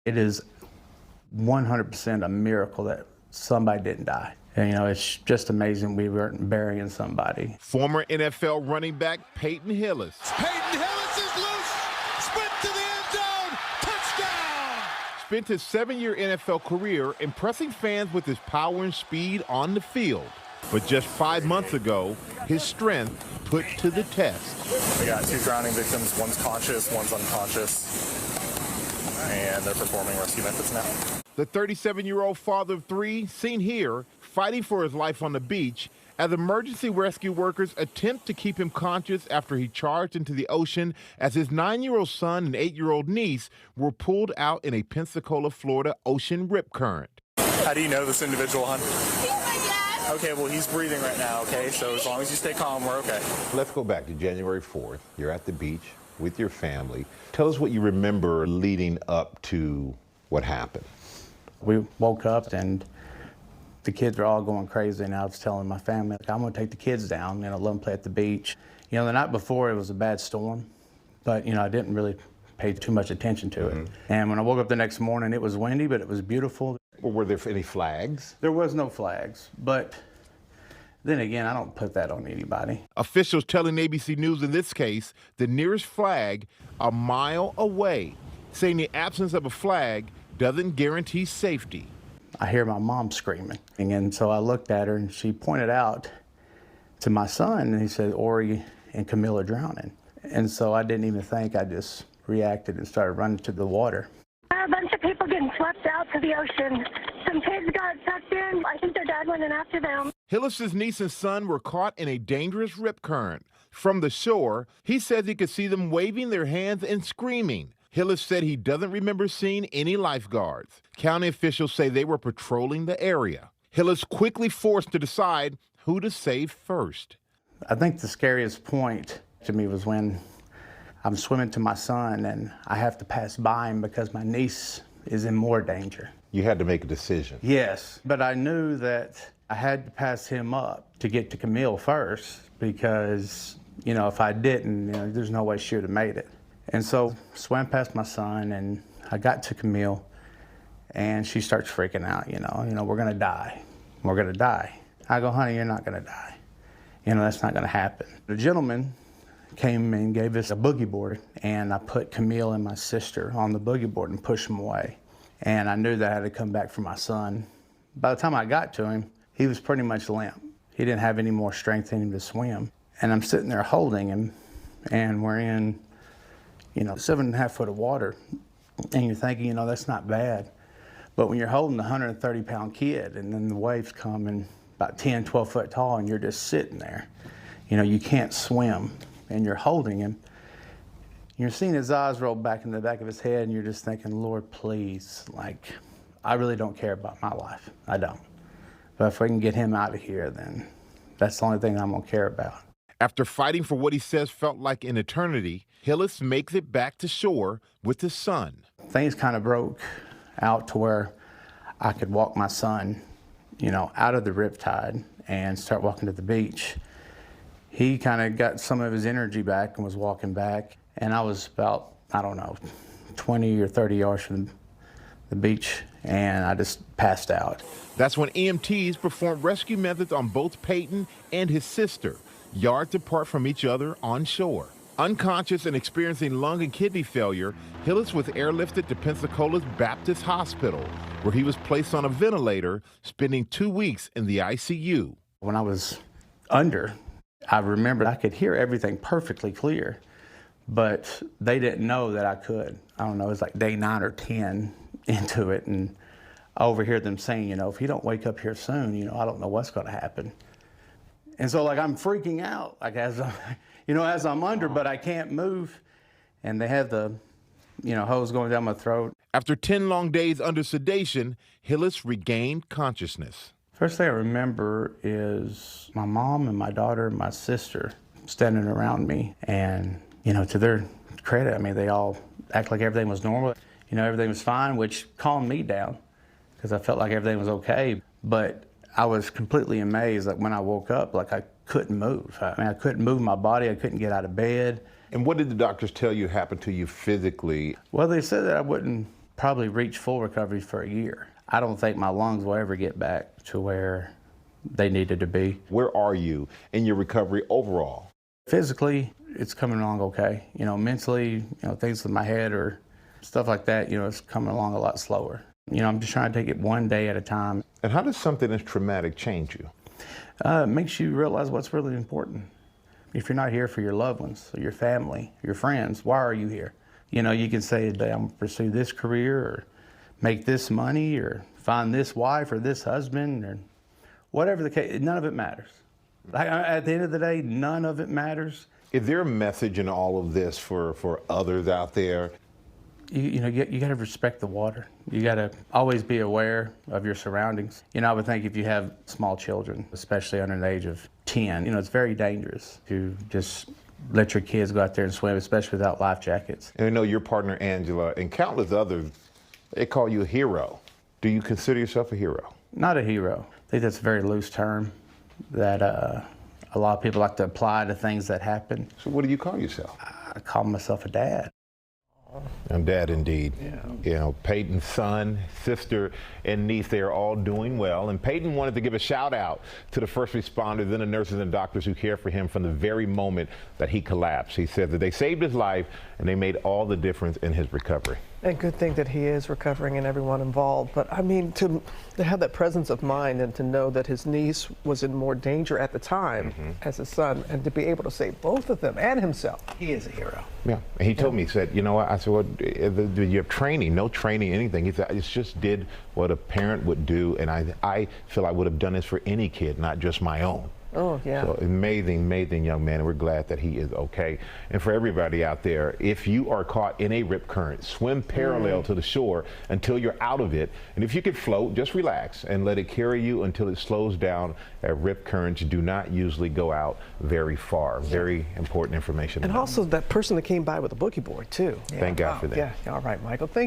It is 100% a miracle that somebody didn't die. And, it's just amazing we weren't burying somebody. Former NFL running back Peyton Hillis. Peyton Hillis is loose. Sprint to the end zone. Touchdown. Spent his 7-year NFL career impressing fans with his power and speed on the field. But just 5 months ago, his strength put to the test. We got 2 drowning victims. One's conscious, one's unconscious. And they're performing rescue methods now. The 37-year-old father of 3, seen here, fighting for his life on the beach as emergency rescue workers attempt to keep him conscious after he charged into the ocean as his 9-year-old son and 8-year-old niece were pulled out in a Pensacola, Florida ocean rip current. How do you know this individual, hon? He's my dad. Okay, well, he's breathing right now, okay? So as long as you stay calm, we're okay. Let's go back to January 4th. You're at the beach with your family. Tell us what you remember leading up to what happened. We woke up and the kids were all going crazy, and I was telling my family, I'm going to take the kids down, let them play at the beach. The night before it was a bad storm, but I didn't really pay too much attention to it. And when I woke up the next morning, it was windy, but it was beautiful. Well, were there any flags? There was no flags, but then again, I don't put that on anybody. Officials telling ABC News in this case, the nearest flag a mile away, saying the absence of a flag doesn't guarantee safety. I hear my mom screaming, and so I looked at her, and she pointed out to my son, and he said, Ori and Camille are drowning. And so I didn't even think, I just reacted and started running to the water. A bunch of people getting swept out to the ocean. Some kids got sucked in. I think their dad went in after them. Hillis's niece and son were caught in a dangerous rip current. From the shore, he says he could see them waving their hands and screaming. Hillis said he doesn't remember seeing any lifeguards. County officials say they were patrolling the area. Hillis quickly forced to decide who to save first. I think the scariest point to me was when I'm swimming to my son and I have to pass by him because my niece is in more danger. You had to make a decision. Yes, but I knew that I had to pass him up to get to Camille first because, if I didn't, there's no way she would have made it. And so swam past my son and I got to Camille and she starts freaking out, we're gonna die. We're gonna die. I go, honey, you're not gonna die. That's not gonna happen. The gentleman came and gave us a boogie board and I put Camille and my sister on the boogie board and pushed them away. And I knew that I had to come back for my son. By the time I got to him, he was pretty much limp. He didn't have any more strength in him to swim. And I'm sitting there holding him and we're in 7.5 foot of water, and you're thinking, that's not bad. But when you're holding a 130-pound kid, and then the waves come and about 10, 12 foot tall, and you're just sitting there, you can't swim, and you're holding him. You're seeing his eyes roll back in the back of his head, and you're just thinking, Lord, please, I really don't care about my life. I don't. But if we can get him out of here, then that's the only thing I'm gonna care about. After fighting for what he says felt like an eternity, Hillis makes it back to shore with his son. Things kind of broke out to where I could walk my son, out of the riptide and start walking to the beach. He kind of got some of his energy back and was walking back. And I was about, 20 or 30 yards from the beach, and I just passed out. That's when EMTs performed rescue methods on both Peyton and his sister, yards apart from each other on shore. Unconscious and experiencing lung and kidney failure, Hillis was airlifted to Pensacola's Baptist Hospital, where he was placed on a ventilator, spending 2 weeks in the ICU. When I was under, I remember I could hear everything perfectly clear, but they didn't know that I could. I don't know, it was like day 9 or 10 into it, and I overhear them saying, if you don't wake up here soon, I don't know what's gonna happen. And so I'm freaking out, as I'm under, but I can't move. And they had the, hose going down my throat. After 10 long days under sedation, Hillis regained consciousness. First thing I remember is my mom and my daughter and my sister standing around me. And, to their credit, they all act like everything was normal. Everything was fine, which calmed me down because I felt like everything was okay. But I was completely amazed when I woke up, I couldn't move. I couldn't move my body. I couldn't get out of bed. And what did the doctors tell you happened to you physically? Well, they said that I wouldn't probably reach full recovery for a year. I don't think my lungs will ever get back to where they needed to be. Where are you in your recovery overall? Physically, it's coming along okay. You know, mentally, you know, things in my head or stuff like that, you know, it's coming along a lot slower. You know, I'm just trying to take it one day at a time. And how does something as traumatic change you? It makes you realize what's really important. If you're not here for your loved ones, or your family, your friends, why are you here? You know, you can say, I'm going to pursue this career or make this money or find this wife or this husband or whatever the case, none of it matters. At the end of the day, none of it matters. Is there a message in all of this for others out there? You got to respect the water. You got to always be aware of your surroundings. You know, I would think if you have small children, especially under the age of 10, you know, it's very dangerous to just let your kids go out there and swim, especially without life jackets. And I know your partner, Angela, and countless others, they call you a hero. Do you consider yourself a hero? Not a hero. I think that's a very loose term that a lot of people like to apply to things that happen. So what do you call yourself? I call myself a dad. I'm dad indeed. Yeah. You know, Peyton's son, sister, and niece, they are all doing well. And Peyton wanted to give a shout out to the first responders and the nurses and doctors who care for him from the very moment that he collapsed. He said that they saved his life and they made all the difference in his recovery. And good thing that he is recovering and everyone involved. But I mean, to have that presence of mind and to know that his niece was in more danger at the time as his son, and to be able to save both of them and himself, he is a hero. Yeah, and he told me, he said, you know what, I said, well, do you have training? No training, anything. He said, I just did what a parent would do, and I feel I would have done this for any kid, not just my own. Oh, yeah. So amazing, amazing young man, and we're glad that he is okay. And for everybody out there, if you are caught in a rip current, swim parallel to the shore until you're out of it. And if you can float, just relax and let it carry you until it slows down. Rip currents do not usually go out very far. Very important information. And also that person that came by with a boogie board, too. Thank God for that. Yeah, all right, Michael. Thank you.